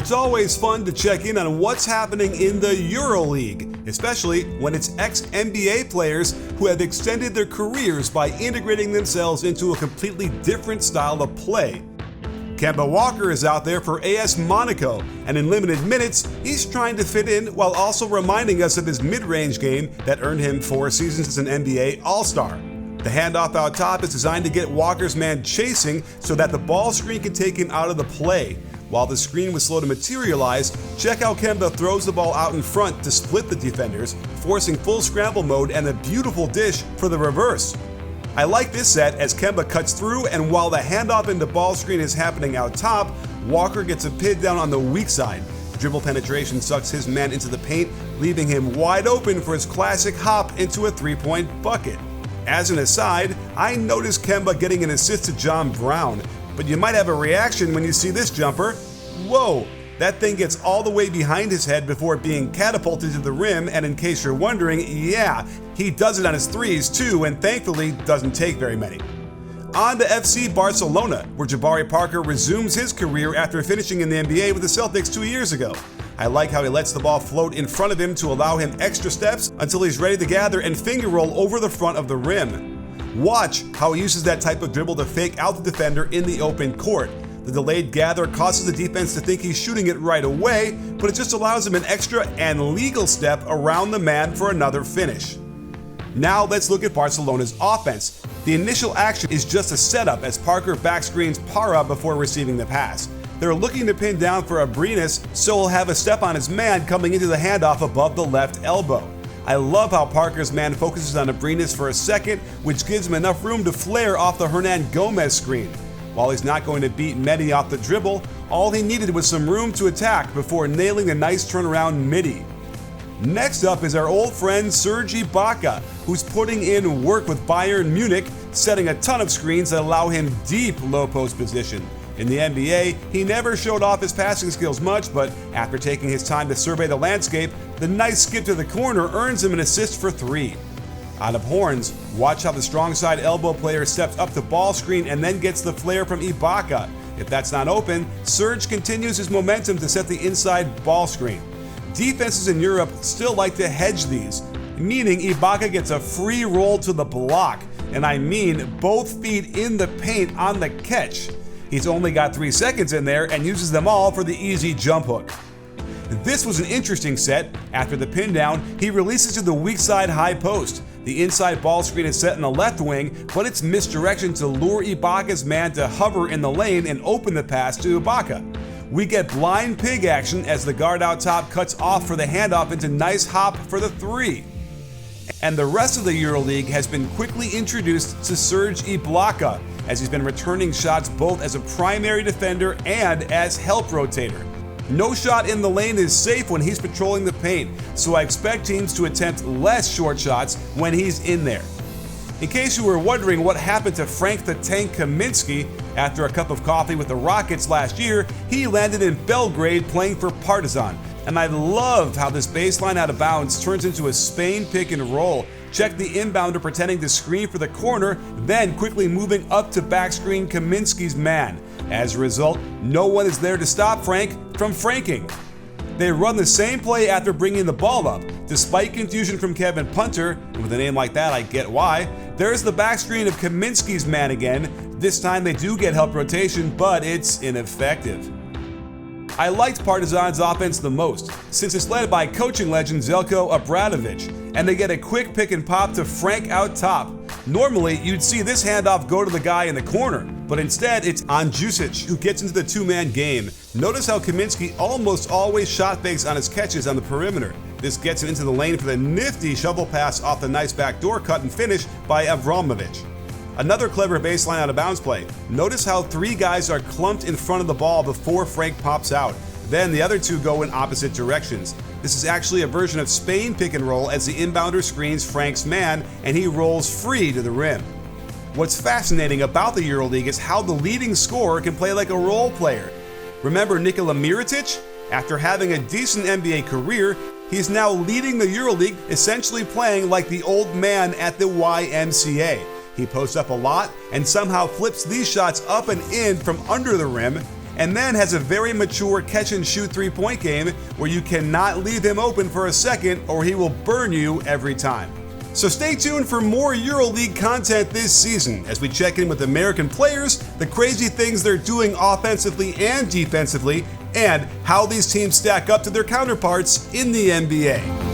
It's always fun to check in on what's happening in the Euroleague, especially when it's ex-NBA players who have extended their careers by integrating themselves into a completely different style of play. Kemba Walker is out there for AS Monaco, and in limited minutes, he's trying to fit in while also reminding us of his mid-range game that earned him 4 seasons as an NBA All-Star. The handoff out top is designed to get Walker's man chasing so that the ball screen can take him out of the play. While the screen was slow to materialize, check how Kemba throws the ball out in front to split the defenders, forcing full scramble mode and a beautiful dish for the reverse. I like this set as Kemba cuts through, and while the handoff into ball screen is happening out top, Walker gets a pin down on the weak side. Dribble penetration sucks his man into the paint, leaving him wide open for his classic hop into a 3-point bucket. As an aside, I noticed Kemba getting an assist to John Brown, but you might have a reaction when you see this jumper. Whoa, that thing gets all the way behind his head before being catapulted to the rim, and in case you're wondering, yeah, he does it on his threes too, and thankfully doesn't take very many. On to FC Barcelona, where Jabari Parker resumes his career after finishing in the NBA with the Celtics 2 years ago. I like how he lets the ball float in front of him to allow him extra steps until he's ready to gather and finger roll over the front of the rim. Watch how he uses that type of dribble to fake out the defender in the open court. The delayed gather causes the defense to think he's shooting it right away, but it just allows him an extra and legal step around the man for another finish. Now let's look at Barcelona's offense. The initial action is just a setup as Parker backscreens Para before receiving the pass. They're looking to pin down for Abrinas, so he'll have a step on his man coming into the handoff above the left elbow. I love how Parker's man focuses on Abrinas for a second, which gives him enough room to flare off the Hernan Gomez screen. While he's not going to beat Medi off the dribble, all he needed was some room to attack before nailing a nice turnaround midi. Next up is our old friend Serge Ibaka, who's putting in work with Bayern Munich, setting a ton of screens that allow him deep low post position. In the NBA, he never showed off his passing skills much, but after taking his time to survey the landscape, the nice skip to the corner earns him an assist for 3. Out of horns, watch how the strong side elbow player steps up the ball screen and then gets the flare from Ibaka. If that's not open, Serge continues his momentum to set the inside ball screen. Defenses in Europe still like to hedge these, meaning Ibaka gets a free roll to the block, and I mean both feet in the paint on the catch. He's only got 3 seconds in there and uses them all for the easy jump hook. This was an interesting set. After the pin down, he releases to the weak side high post. The inside ball screen is set in the left wing, but it's misdirection to lure Ibaka's man to hover in the lane and open the pass to Ibaka. We get blind pig action as the guard out top cuts off for the handoff into nice hop for the 3. And the rest of the EuroLeague has been quickly introduced to Serge Ibaka, as he's been returning shots both as a primary defender and as help rotator. No shot in the lane is safe when he's patrolling the paint, so I expect teams to attempt less short shots when he's in there. In case you were wondering what happened to Frank the Tank Kaminsky, after a cup of coffee with the Rockets last year, he landed in Belgrade playing for Partizan. And I love how this baseline out of bounds turns into a Spain pick and roll. Check the inbounder pretending to screen for the corner, then quickly moving up to backscreen Kaminsky's man. As a result, no one is there to stop Frank from franking. They run the same play after bringing the ball up. Despite confusion from Kevin Punter, and with a name like that I get why, there's the backscreen of Kaminsky's man again. This time they do get help rotation, but it's ineffective. I liked Partizan's offense the most, since it's led by coaching legend Zeljko Obradovic, and they get a quick pick and pop to Frank out top. Normally, you'd see this handoff go to the guy in the corner, but instead it's Andjusic who gets into the two-man game. Notice how Kaminsky almost always shot fakes on his catches on the perimeter. This gets him into the lane for the nifty shovel pass off the nice backdoor cut and finish by Avramovic. Another clever baseline out of bounds play. Notice how 3 guys are clumped in front of the ball before Frank pops out. Then the other 2 go in opposite directions. This is actually a version of Spain pick and roll as the inbounder screens Frank's man and he rolls free to the rim. What's fascinating about the EuroLeague is how the leading scorer can play like a role player. Remember Nikola Mirotic? After having a decent NBA career, he's now leading the EuroLeague, essentially playing like the old man at the YMCA. He posts up a lot and somehow flips these shots up and in from under the rim, and then has a very mature catch-and-shoot three-point game where you cannot leave him open for a second or he will burn you every time. So stay tuned for more EuroLeague content this season as we check in with American players, the crazy things they're doing offensively and defensively, and how these teams stack up to their counterparts in the NBA.